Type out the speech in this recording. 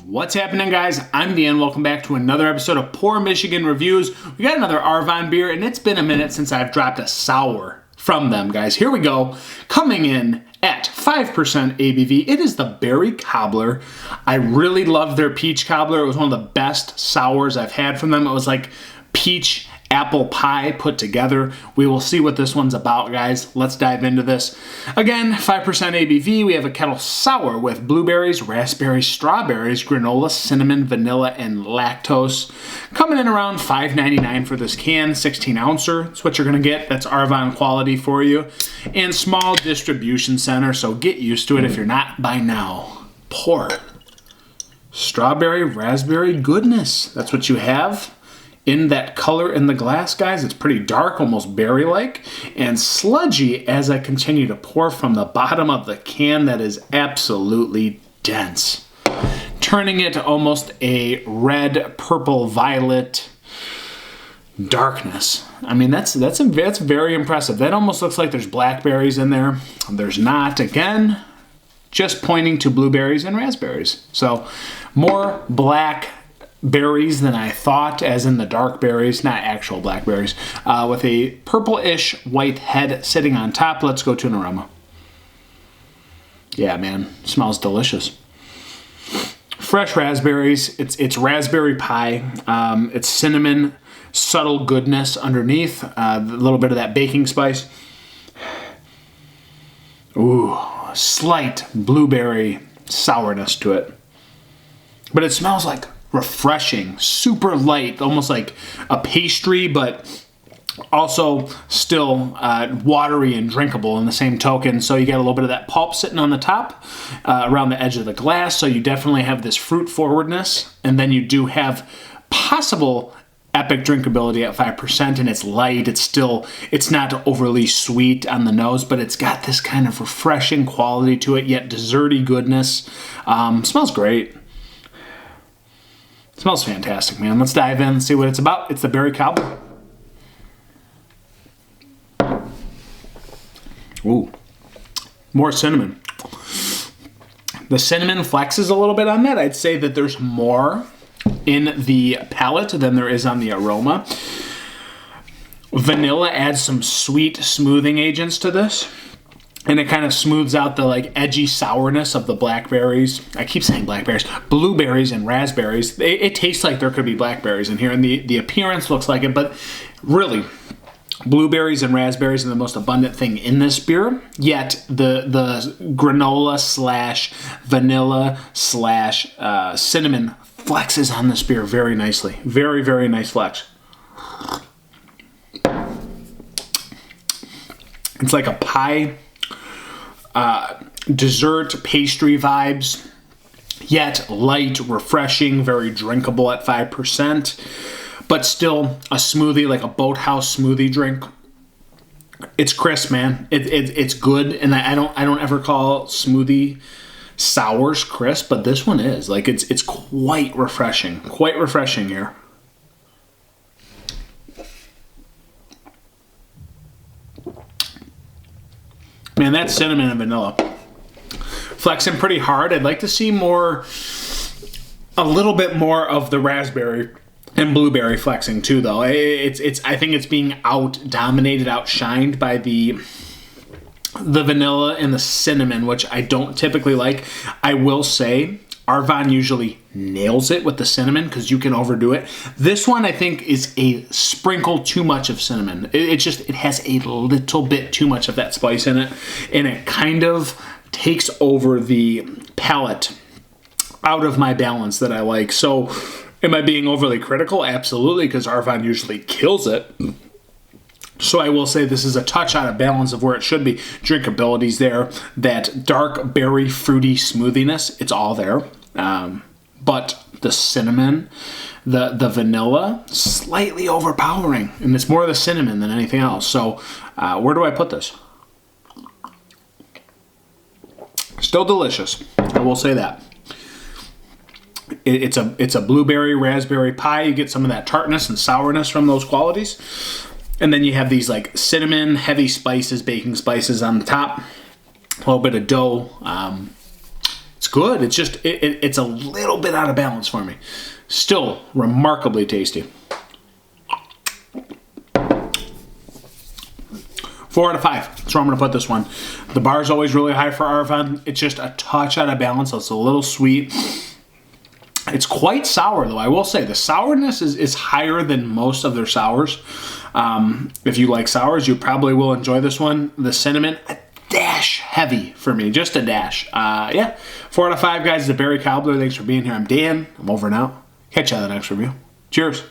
What's happening, guys? I'm Dan. Welcome back to another episode of Pour Michigan Reviews. We got another Arvon beer, and it's been a minute since I've dropped a sour from them, guys. Here we go. Coming in at 5% ABV, it is the Berry Cobbler. I really loved their peach cobbler. It was one of the best sours I've had from them. It was like peach apple pie put together. We will see what this one's about, guys. Let's dive into this. Again, 5% ABV. We have a Kettle sour with blueberries, raspberries, strawberries, granola, cinnamon, vanilla, and lactose. Coming in around $5.99 for this can, 16-ouncer. That's what you're going to get. That's Arvon quality for you. And small distribution center, so get used to it if you're not by now. Pour. Strawberry, raspberry goodness. That's what you have. In that color in the glass, guys, it's pretty dark, almost berry-like, and sludgy as I continue to pour from the bottom of the can. That is absolutely dense, turning it to almost a red, purple, violet darkness. I mean, that's very impressive. That almost looks like there's blackberries in there. There's not. Again, just pointing to blueberries and raspberries. So more black berries than I thought, as in the dark berries, not actual blackberries, with a purple-ish white head sitting on top. Let's go to an aroma. Yeah, man, smells delicious. Fresh raspberries. It's raspberry pie. It's cinnamon, subtle goodness underneath, a little bit of that baking spice. Ooh, slight blueberry sourness to it, but it smells like refreshing, super light, almost like a pastry, but also still watery and drinkable in the same token. So you get a little bit of that pulp sitting on the top around the edge of the glass. So you definitely have this fruit forwardness, and then you do have possible epic drinkability at 5%, and it's light. It's not overly sweet on the nose, but it's got this kind of refreshing quality to it, yet desserty goodness. Smells great. Smells fantastic, man. Let's dive in and see what it's about. It's the Berry Cobbler. Ooh, more cinnamon. The cinnamon flexes a little bit on that. I'd say that there's more in the palate than there is on the aroma. Vanilla adds some sweet smoothing agents to this, and it kind of smooths out the edgy sourness of the blackberries. I keep saying blackberries. Blueberries and raspberries. It tastes like there could be blackberries in here, and the appearance looks like it, but really, blueberries and raspberries are the most abundant thing in this beer, yet the granola slash vanilla slash cinnamon flexes on this beer very nicely. Very, very nice flex. It's like a pie, dessert, pastry vibes, yet light, refreshing, very drinkable at 5%, but still a smoothie, like a boathouse smoothie drink. It's crisp, man. It's good, and I don't ever call smoothie sours crisp, but this one is. It's quite refreshing here. Man, that's cinnamon and vanilla. Flexing pretty hard. I'd like to see a little bit more of the raspberry and blueberry flexing too, though. I think it's being outshined by the vanilla and the cinnamon, which I don't typically like. I will say Arvon usually nails it with the cinnamon because you can overdo it. This one, I think, is a sprinkle too much of cinnamon. It has a little bit too much of that spice in it, and it kind of takes over the palate out of my balance that I like. So am I being overly critical? Absolutely, because Arvon usually kills it. So I will say this is a touch out of balance of where it should be. Drinkability's there. That dark berry fruity smoothiness, it's all there. But the cinnamon, the vanilla, slightly overpowering. And it's more the cinnamon than anything else. So where do I put this? Still delicious. I will say that. It's a blueberry raspberry pie. You get some of that tartness and sourness from those qualities. And then you have these cinnamon, heavy spices, baking spices on the top. A little bit of dough. It's good. It's just, it's a little bit out of balance for me. Still remarkably tasty. 4 out of 5. That's where I'm going to put this one. The bar is always really high for Arvon. It's just a touch out of balance. It's a little sweet. It's quite sour, though. I will say the sourness is higher than most of their sours. If you like sours, you probably will enjoy this one. The cinnamon, a dash heavy for me. Just a dash. Yeah, 4 out of 5, guys. The Berry Cobbler. Thanks for being here. I'm Dan. I'm over and out. Catch you on the next review. Cheers.